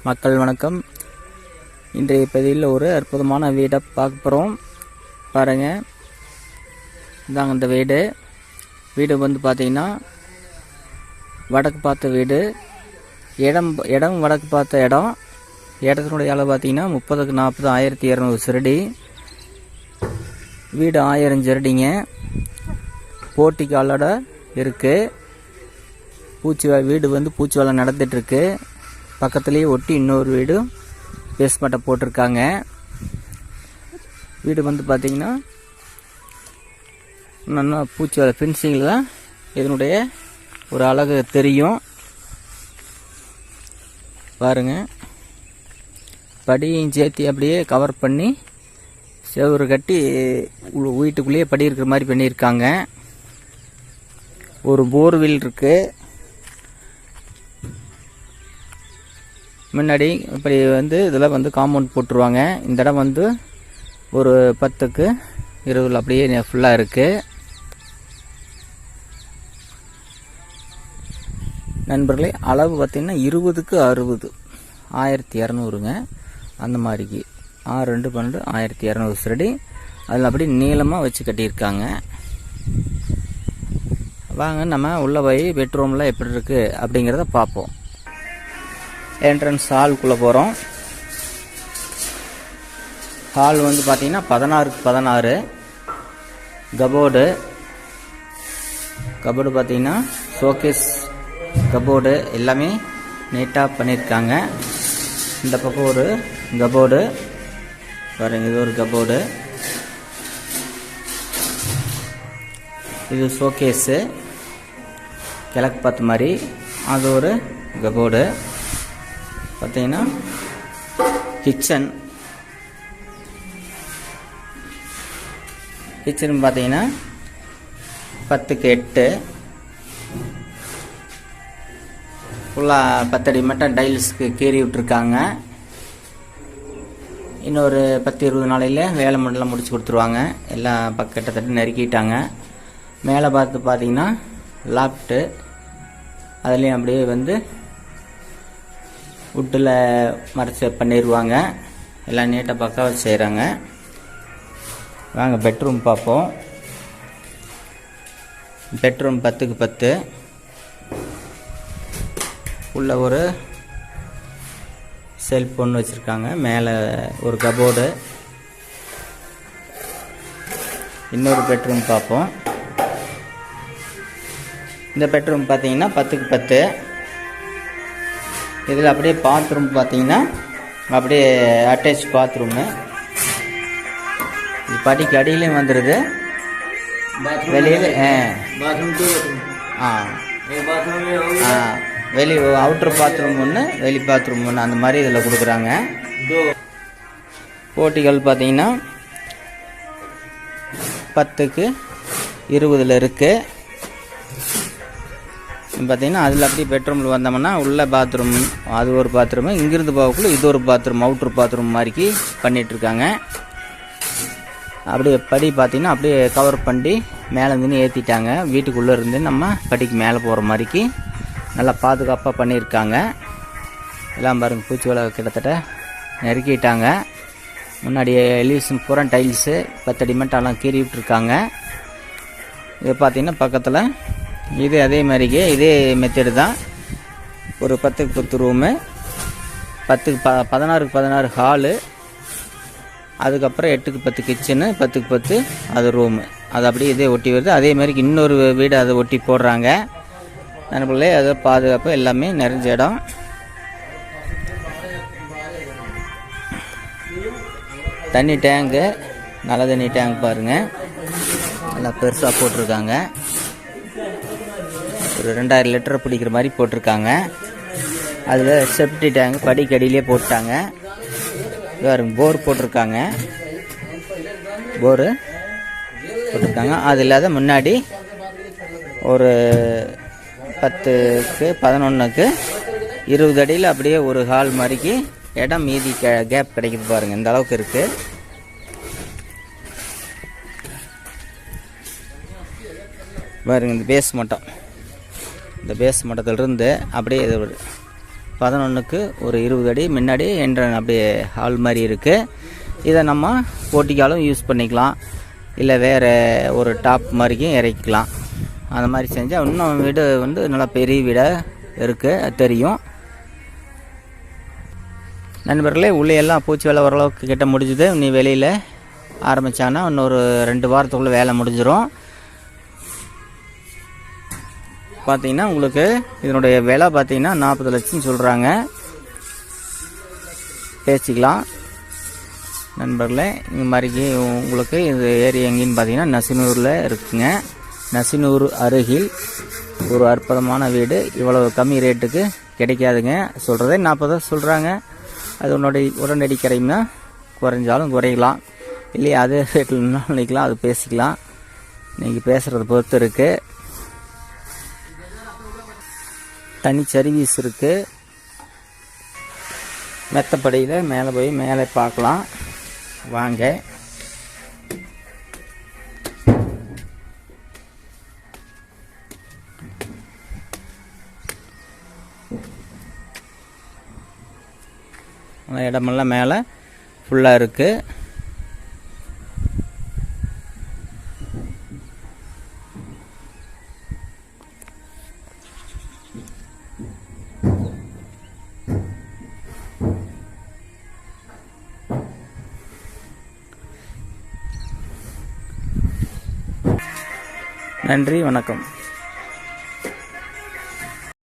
மக்கள் வணக்கம். இன்றைய பதிவில் ஒரு அற்புதமான வீடை பார்க்க போகிறோம். பாருங்கள், இதாங்க இந்த வீடு வந்து பார்த்திங்கன்னா வடக்கு பார்த்த வீடு. இடம் வடக்கு பார்த்த இடத்தினுடைய அளவு பார்த்திங்கன்னா 30க்கு 40 1200 சதுரடி. வீடு 1000 சதுரடிங்க. போர்ட்டிகாலோட இருக்குது. வீடு வந்து பூச்சி வேலை நடந்துகிட்ருக்கு. பக்கத்துலேயே ஒட்டி இன்னொரு வீடு பேஸ்மெண்ட்டை போட்டிருக்காங்க. வீடு வந்து பார்த்திங்கன்னா நல்லா பூச்சி வேலை ஃபினிஷிங்கில் தான் இதனுடைய ஒரு அழகு தெரியும். பாருங்கள், படியும் சேர்த்து அப்படியே கவர் பண்ணி செவரு கட்டி வீட்டுக்குள்ளேயே படி இருக்கிற மாதிரி பண்ணியிருக்காங்க. ஒரு போர்வெல் இருக்குது. முன்னாடி இப்படி வந்து இதில் வந்து காம்பவுண்ட் போட்டுருவாங்க. இந்த இடம் வந்து ஒரு 10க்கு 20 அப்படியே ஃபுல்லாக இருக்குது. நண்பர்களே, அளவு பார்த்திங்கன்னா 20க்கு 60 1200ங்க. அந்த மாதிரிக்கு 6 2 12 1200 சதுரடி. அதில் அப்படி நீளமாக வச்சு கட்டியிருக்காங்க. வாங்க நம்ம உள்ளே போய் பெட்ரூமில் எப்படி இருக்குது அப்படிங்கிறத பார்ப்போம். என்ட்ரன்ஸ் ஹாலுக்குள்ளே போகிறோம். ஹால் வந்து பார்த்திங்கன்னா 16க்கு 16 கபோர்டு பார்த்திங்கன்னா ஷோகேஸ் கபோர்டு எல்லாமே நீட்டாக பண்ணியிருக்காங்க. இந்த பக்கம் ஒரு கபோர்டு பாருங்க, இது ஒரு கபோர்டு. இது ஷோகேஸு கிழக்கு பார்த்த மாதிரி. அது ஒரு கபோர்டு. பார்த்தீங்கன்னா கிச்சன் பார்த்தீங்கன்னா 10க்கு 8 ஃபுல்லாக 10 அடி மட்டும் டைல்ஸுக்கு கீறி விட்டுருக்காங்க. இன்னொரு 10-20 நாளையில் வேலை மட்டும் முடிச்சு கொடுத்துருவாங்க. எல்லாம் கிட்டத்தட்ட நெருக்கிட்டாங்க. மேலே பார்த்தீங்கன்னா லாப்ட்டு, அதுலேயும் அப்படியே வந்து வுட்டில் மறைச்சி பண்ணிடுவாங்க. எல்லாம் நீட்டாக பக்காவாக செய்கிறாங்க. வாங்க பெட்ரூம் பார்ப்போம். பெட்ரூம் 10க்கு 10. உள்ள ஒரு செல்ஃப் ஒன்று வச்சுருக்காங்க. மேலே ஒரு கபோர்டு. இன்னொரு பெட்ரூம் பார்ப்போம். இந்த பெட்ரூம் பார்த்தீங்கன்னா 10க்கு 10. இதில் அப்படியே பாத்ரூம் பார்த்தீங்கன்னா அப்படியே அட்டாச் பாத்ரூமு. இது படிக்கு அடியிலையும் வந்துடுது. வெளியில் வெளி அவுட்ரு பாத்ரூம் ஒன்று, வெளி பாத்ரூம் ஒன்று, அந்த மாதிரி இதில் கொடுக்குறாங்க. போட்டிகள் பார்த்தீங்கன்னா 10க்கு 20 இருக்குது. பார்த்தீங்கன்னா அதில் அப்படியே பெட்ரூமில் வந்தோம்னா உள்ள பாத்ரூம், அது ஒரு பாத்ரூமு. இங்கிருந்து போகக்குள்ள இது ஒரு பாத்ரூம், அவுட்ரு பாத்ரூம் மாதிரிக்கு பண்ணிகிட்ருக்காங்க. அப்படியே படி பார்த்திங்கன்னா அப்படியே கவர் பண்ணி மேலே இருந்து ஏற்றிட்டாங்க. வீட்டுக்குள்ளே இருந்து நம்ம படிக்கு மேலே போகிற மாதிரிக்கு நல்லா பாதுகாப்பாக பண்ணியிருக்காங்க. எல்லாம் பாருங்கள், பூச்சி வேலை கிட்டத்தட்ட நெருக்கிட்டாங்க. முன்னாடி எலிவேஷன் பூரா டைல்ஸு 10 அடி மட்டும் கீறி விட்டுருக்காங்க. இது பார்த்திங்கன்னா பக்கத்தில் இது அதே மாதிரிக்கே இதே மெத்தடு தான். ஒரு 10க்கு 10 ரூமு, 10க்கு 16க்கு 16 ஹாலு, அதுக்கப்புறம் 8க்கு 10 கிச்சனு, 10க்கு 10 அது ரூமு. அது அப்படியே இதே ஒட்டி வருது. அதே மாதிரிக்கு இன்னொரு வீடு அதை ஒட்டி போடுறாங்க. நண்பர்களே, அது பாதுகாப்பு எல்லாமே நிறைஞ்ச இடம். தண்ணி டேங்கு, நல்ல தண்ணி டேங்க் பாருங்கள், நல்லா பெருசாக போட்டிருக்காங்க. ஒரு 2000 லிட்டர் பிடிக்கிற மாதிரி போட்டிருக்காங்க. அதில் செப்டி டேங்க் படிக்கடியிலே போட்டாங்க. வேறு போர் போட்டிருக்காங்க. அது இல்லாத முன்னாடி ஒரு 10க்கு 11க்கு 20 அடியில் அப்படியே ஒரு ஹால் மாதிரிக்கு இடம் மீதி கேப் கிடைக்குது பாருங்கள். இந்த அளவுக்கு இருக்குது. பாருங்கள், இந்த பேஸ் மட்டத்திலிருந்து அப்படியே 11க்கு ஒரு 20 அடி முன்னாடி அப்படியே ஹால் மாதிரி இருக்குது. இதை நம்ம போட்டிக்காலும் யூஸ் பண்ணிக்கலாம், இல்லை வேறு ஒரு டாப் மாதிரிக்கும் இறக்கிக்கலாம். அந்த மாதிரி செஞ்சால் இன்னும் வீடு நல்லா பெரிய வீடாக இருக்குது தெரியும். நண்பர்களே, உள்ளே எல்லாம் பூச்சி வேலை ஓரளவுக்கு கிட்ட முடிஞ்சுது. நீ வெளியில் ஆரம்பித்தாங்கன்னா இன்னொரு 2 வாரத்துக்குள்ளே வேலை முடிஞ்சிடும். பார்த்தீங்கன்னா உங்களுக்கு இதனுடைய விலை பார்த்தீங்கன்னா 40 லட்சம் சொல்கிறாங்க. பேசிக்கலாம் நண்பர்களே. இந்த மாதிரிக்கு உங்களுக்கு இது ஏரியா எங்கேன்னு பார்த்தீங்கன்னா நசினூரில் இருக்குங்க. நசினூர் அருகில் ஒரு அற்புதமான வீடு. இவ்வளவு கம்மி ரேட்டுக்கு கிடைக்காதுங்க. சொல்கிறதே 40 சொல்கிறாங்க. அது உடனடி கிடைக்கும்னா குறைஞ்சாலும் குறையலாம், இல்லையா அதே ரேட்டில் நினைக்கலாம், அது பேசிக்கலாம். நீங்கள் பேசுகிறத பொறுத்து இருக்குது. தனி சர்வீஸ் இருக்குது. மெத்தப்படியில் மேலே போய் மேலே பார்க்கலாம் வாங்க. இடமெல்லாம் மேலே ஃபுல்லாக இருக்குது. நன்றி, வணக்கம்.